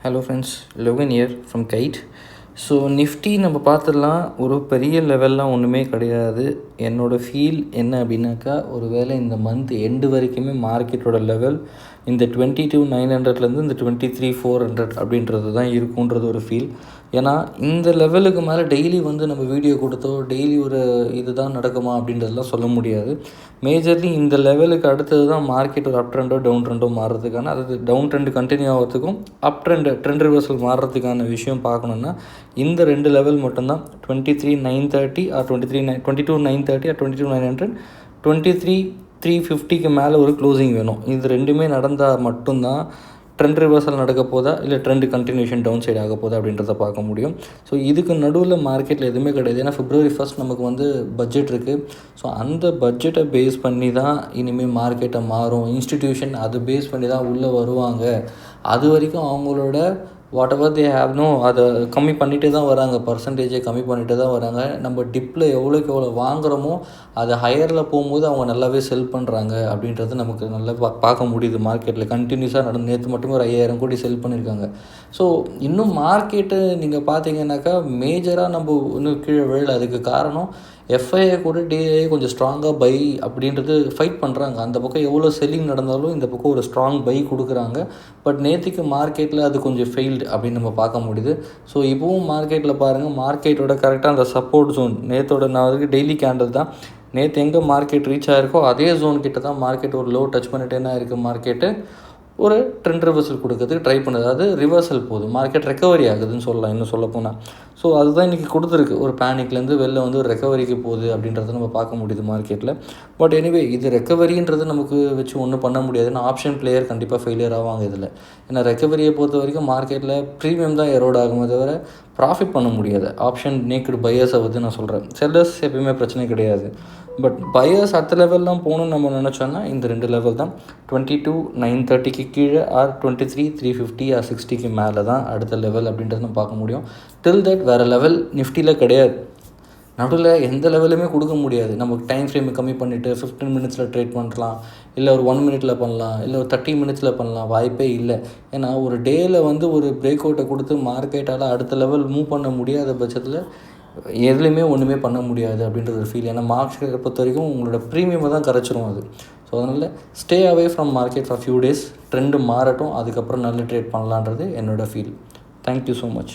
Hello friends, Logan year from guide. So Nifty நம்ம பார்த்துடலாம். ஒரு பெரிய லெவல்லாம் ஒன்றுமே கிடையாது. என்னோடய ஃபீல் என்ன அப்படின்னாக்கா, ஒரு வேளை இந்த மந்த் எண்டு வரைக்குமே மார்க்கெட்டோட லெவல் இந்த 22,900லேருந்து இந்த 23,400 அப்படின்றது தான் இருக்குன்றது ஒரு ஃபீல். ஏன்னா இந்த லெவலுக்கு மேலே டெய்லி வந்து நம்ம வீடியோ கொடுத்தோ டெய்லி ஒரு இதுதான் நடக்குமா அப்படின்றதெல்லாம் சொல்ல முடியாது. மேஜர்லி இந்த லெவலுக்கு அடுத்தது தான் மார்க்கெட் ஒரு அப் ட்ரெண்டோ டவுன் ட்ரெண்டோ மாறுறதுக்கான, அதாவது டவுன் ட்ரெண்ட் கண்டினியூ ஆகிறதுக்கும் அப் ட்ரெண்ட் ரிவர்சல் மாறுறதுக்கான விஷயம் பார்க்கணுன்னா இந்த ரெண்டு லெவல் மட்டும்தான். 23,930 ஆர் 22,930 ஆர் 22,900, 23,350க்கு மேலே ஒரு க்ளோசிங் வேணும். இது ரெண்டுமே நடந்தால் மட்டும்தான் ட்ரெண்ட் ரிவர்சல் நடக்க போதா இல்லை ட்ரெண்ட் கண்டினியூஷன் டவுன் சைடு ஆக போதா அப்படின்றத பார்க்க முடியும். ஸோ இதுக்கு நடுவில் மார்க்கெட்டில் எதுவுமே கிடையாது. ஏன்னா February 1 நமக்கு வந்து பட்ஜெட் இருக்குது. ஸோ அந்த பட்ஜெட்டை பேஸ் பண்ணி தான் இனிமேல் மார்க்கெட்டை மாறும். இன்ஸ்டிடியூஷன் அதை பேஸ் பண்ணி தான் உள்ளே வருவாங்க. அது வரைக்கும் அவங்களோட வாட் எவர் தே ஹேவ்னோ அதை கம்மி பண்ணிகிட்டே தான் வராங்க. பர்சன்டேஜை கம்மி பண்ணிகிட்டே தான் வராங்க. நம்ம டிப்பில் எவ்வளோக்கு எவ்வளோ வாங்குகிறோமோ அது ஹையரில் போகும்போது அவங்க நல்லாவே செல் பண்ணுறாங்க அப்படின்றது நமக்கு நல்லா பார்க்க முடியுது. மார்க்கெட்டில் கண்டினியூஸாக நேற்று மட்டுமே ஒரு 5,000 கோடி செல் பண்ணியிருக்காங்க. ஸோ இன்னும் மார்க்கெட்டு நீங்கள் பார்த்தீங்கன்னாக்கா மேஜராக நம்ம இன்னும் கீழே விழல. அதுக்கு காரணம் எஃப்ஐஏ கூட டிஐஏ கொஞ்சம் ஸ்ட்ராங்காக பை அப்படின்றது ஃபைட் பண்ணுறாங்க. அந்த பக்கம் எவ்வளோ செல்லிங் நடந்தாலும் இந்த பக்கம் ஒரு ஸ்ட்ராங் பை கொடுக்குறாங்க. பட் நேற்றுக்கு மார்க்கெட்டில் அது கொஞ்சம் ஃபெயில்டு அப்படின்னு நம்ம பார்க்க முடியுது. ஸோ இப்போவும் மார்க்கெட்டில் பாருங்கள், மார்க்கெட்டோட கரெக்டாக அந்த சப்போர்ட் ஜோன் நேற்றோட நான் டெய்லி கேண்டில் தான். நேற்று எங்கே மார்க்கெட் ரீச் ஆகிருக்கோ அதே ஜோன் கிட்ட தான் மார்க்கெட் ஒரு லோ டச் பண்ணிட்டே என்ன இருக்குது, மார்க்கெட்டு ஒரு ட்ரெண்ட் ரிவர்சல் கொடுக்கறதுக்கு ட்ரை பண்ணுது. அதாவது ரிவர்சல் போகுது, மார்க்கெட் ரெக்கவரி ஆகுதுன்னு சொல்லலாம் இன்னும் சொல்ல போனால். ஸோ அதுதான் இன்றைக்கி கொடுத்துருக்கு. ஒரு பேனிக்லேருந்து வெளில வந்து ஒரு ரெக்கவரிக்கு போகுது அப்படின்றத நம்ம பார்க்க முடியுது மார்க்கெட்டில். பட் எனிவே இது ரெக்கவரின்றது நமக்கு வச்சு ஒன்றும் பண்ண முடியாது. ஏன்னா ஆப்ஷன் பிளேயர் கண்டிப்பாக ஃபெயிலியர் ஆவாங்க இதில். ஏன்னா ரெக்கவரியை பொறுத்த வரைக்கும் மார்க்கெட்டில் ப்ரீமியம் தான் எரோட் ஆகுமே தவிர ப்ராஃபிட் பண்ண முடியாது. ஆப்ஷன் நேக்கடு பையர்ஸை வந்து நான் சொல்கிறேன். செல்லர்ஸ் எப்பயுமே பிரச்சனை கிடையாது. பட் பையர்ஸ் அடுத்த லெவல்லாம் போகணுன்னு நம்ம நினச்சோன்னா இந்த ரெண்டு லெவல் தான். 22,930க்கு கீழே ஆர் 23,350 ஆர் 60க்கு மேலே தான் அடுத்த லெவல் அப்படின்றத நம்ம பார்க்க முடியும். டில் தட் வேறு லெவல் நிஃப்டியில் கிடையாது. நடுவில் எந்த லெவலுமே கொடுக்க முடியாது. நமக்கு டைம் ஃப்ரேமை கம்மி பண்ணிவிட்டு 15 மினிட்ஸில் ட்ரேட் பண்ணலாம், இல்லை ஒரு 1 மினிட்டில் பண்ணலாம், இல்லை ஒரு 30 மினிட்ஸில் பண்ணலாம். வாய்ப்பே இல்லை. ஏன்னா ஒரு டேயில் வந்து ஒரு பிரேக் அவுட்டை கொடுத்து மார்க்கெட்டால் அடுத்த லெவல் மூவ் பண்ண முடியாத பட்சத்தில் எதுலேயுமே ஒன்றுமே பண்ண முடியாது அப்படின்றது ஒரு ஃபீல். ஏன்னா மார்க்கெட்டை பொறுத்த வரைக்கும் உங்களோட ப்ரீமியமை தான் கரைச்சிரும் அது. ஸோ அதனால் stay away from market for few days. Trend மாறட்டும், அதுக்கப்புறம் நல்ல ட்ரேட் பண்ணலான்றது என்னோடய ஃபீல். Thank you so much.